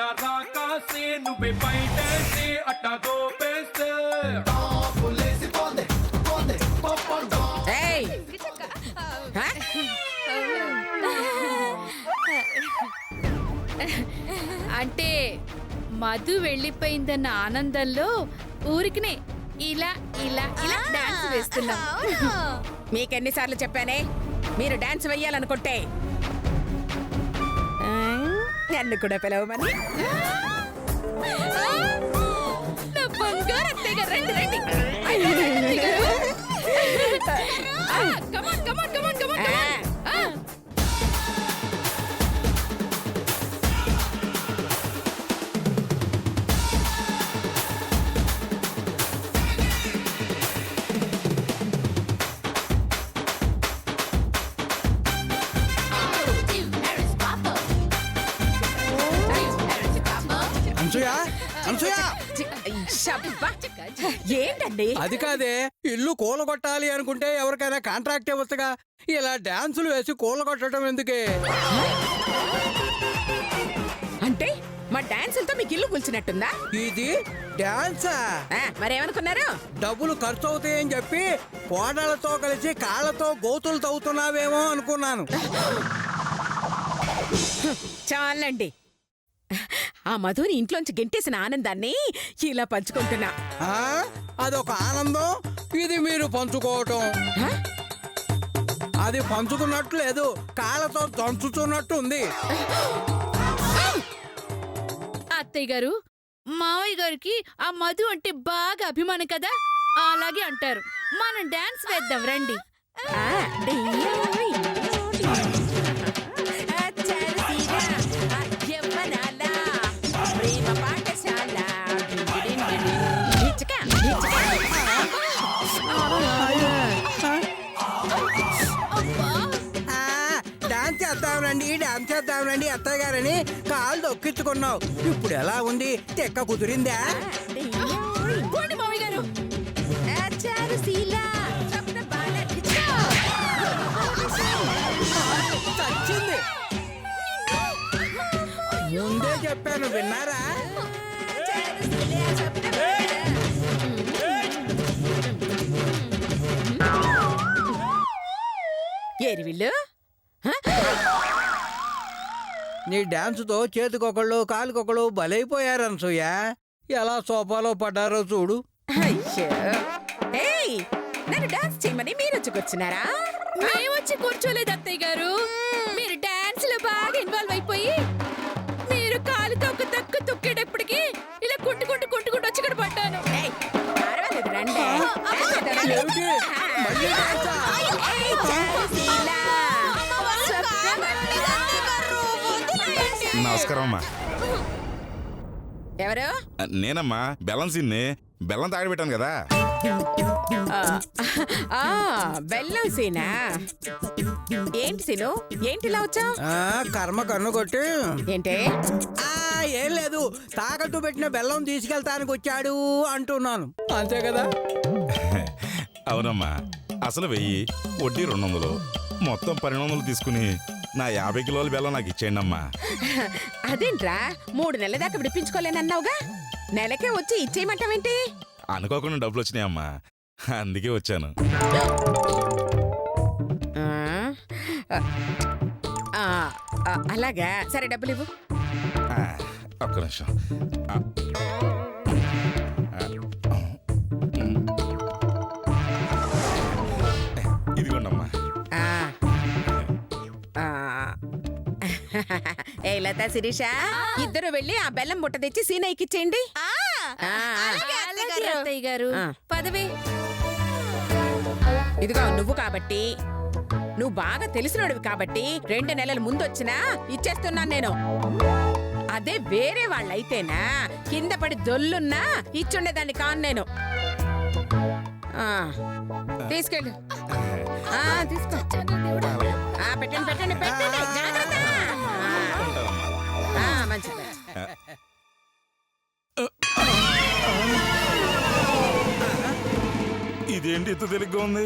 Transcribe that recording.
నా రాకాసి నువ్వే బయటేసి అట్టా దోపేస్తే ఏయ్! హ? అంటే మధు వెళ్ళిపోయిందన్న ఆనందంలో ఊరికినే ఇలా ఇలా ఇలా డాన్స్ వేస్తున్నాం. మీకెన్నిసార్లు చెప్పానే మీరు డాన్స్ వెయ్యాలనుకుంటే నన్ను కూడా పిలవమని. నా బంగారు అత్తయ్య గారు, రండి రండి. Come on, come on, come on, come on, come on. Anasuya Anasuya శబ్బా! ఏంటండి అది కాదే, ఇల్లు కూలగొట్టాలి అనుకుంటే ఎవరికైనా కాంట్రాక్ట్ ఇవ్వచ్చుగా. ఇలా డాన్సులు వేసి కూలగొట్టడం ఎందుకే? అంటే మా డాన్సులతో మీకు ఇల్లు కూల్చినట్టుందా? ఇది డాన్సా? మరేమనుకున్నారు? డబ్బులు ఖర్చు అవుతాయని చెప్పి కోడలతో కలిసి కాళ్ళతో గోతులు తవ్వుతున్నావేమో అనుకున్నాను. చాలండి. ఆ మధుని ఇంట్లోంచి గెంటేసిన ఆనందాన్ని ఇలా పంచుకుంటున్నా. ఆ, అదొక ఆనందం, ఇది మీరు పంచుకోవటం. హ? అది పంచుకున్నట్లు లేదు, కాళ్ళతో దంచుతున్నట్టు ఉంది. అత్తయ్య గారు, మావయ్య గారికి ఆ మధు అంటే బాగా అభిమానం కదా, అలాగే అంటారు. మనం డాన్స్ వేద్దాం రండి. ఆ, డియ్యోయ్. అచ్చరసీరా, యవ్వనాల, ప్రేమ పాఠశాల. హిచ్చుక, హిచ్చుక. డాన్స్ చేద్దాం రండి అత్తయ్య గారని కాళ్ళు దొక్కించుకున్నావు. ఇప్పుడు ఎలా ఉంది? తెక్క కుదిరిందా? డియ్యోయ్. పోండి మావయ్య గారు. అచ్చరసీలా, సప్త బాల హిచ్చుక. చచ్చింది. ముందే చెప్పాను, విన్నారా? ఏరివిల్లు నీ డాన్స్తో చేతికొకళ్ళు కాలుకొకళ్ళు బలైపోయారు అనసూయ. ఎలా సోఫాలో పడ్డారో చూడు. అయ్యో! ఏయ్, నన్ను డాన్స్ చేయమని మీరు వచ్చి కూర్చున్నారా? మేమొచ్చి కూర్చోలేదు అత్తయ్య గారు. మీరు డాన్స్ లో బాగా ఇన్వాల్వ్ అయిపోయి మీరు కాలుతో ఒక తక్కు తొక్కేటప్పటికి ఇలా కొట్టుకుంటూ వచ్చి ఇక్కడ పడ్డాను. ఏయ్, పర్వాలేదు రండి. ఏమిటి? మళ్ళీ డాన్సా? ఏయ్, చారుశీల. నమస్కారం అమ్మా. ఎవరు? నేనమ్మా బెల్లం సిన్ని. బెల్లం తాగబెట్టాను కదా. బెల్లం సీనా? ఏంటి సీను, ఏంటిలా వచ్చావు? కర్మ కన్ను కొట్టి. ఏంటే? ఏం లేదు, తాకట్టు పెట్టిన బెల్లం తీసుకెళ్తానికి వచ్చాడు అంటున్నాను, అంతే కదా? అవునమ్మా, అసలు 1000, వడ్డీ 200, మొత్తం 1200 తీసుకుని నా 50 కిలోల బెల్లం నాకు ఇచ్చేయండి అమ్మా. అదేంట్రా, 3 నెలల దాకా విడిపించుకోలేనన్నావుగా, నెలకే వచ్చి ఇచ్చేయమంటావేంటి? అనుకోకుండా డబ్బులు వచ్చినాయమ్మా, అందుకే వచ్చాను. అలాగా, సరే డబ్బులు ఇవ్వు. ఒక్క నిమిషం. ఇదిగోండమ్మా. ఏ లతా, శిరీష, ఇద్దరు వెళ్ళి ఆ బెల్లం ముట్ట తెచ్చి సీనయ్యకి ఇచ్చేయండి. అత్తయ్య గారు, పదవే. ఇదిగో, నువ్వు కాబట్టి, నువ్వు బాగా తెలిసినోడివి కాబట్టి 2 నెలల ముందు వచ్చినా ఇచ్చేస్తున్నాను నేను. అదే వేరే వాళ్ళైతేనా కింద పడి దొల్లున్నా ఇచ్చుండేదాన్ని కాను నేను. తీసుకెళ్ళు. తీసుకో. పెట్టండి పెట్టండి పెట్టండి, జాగ్రత్త. మంచిది. ఇదేంటి ఇంత తెలుగ్గా ఉంది?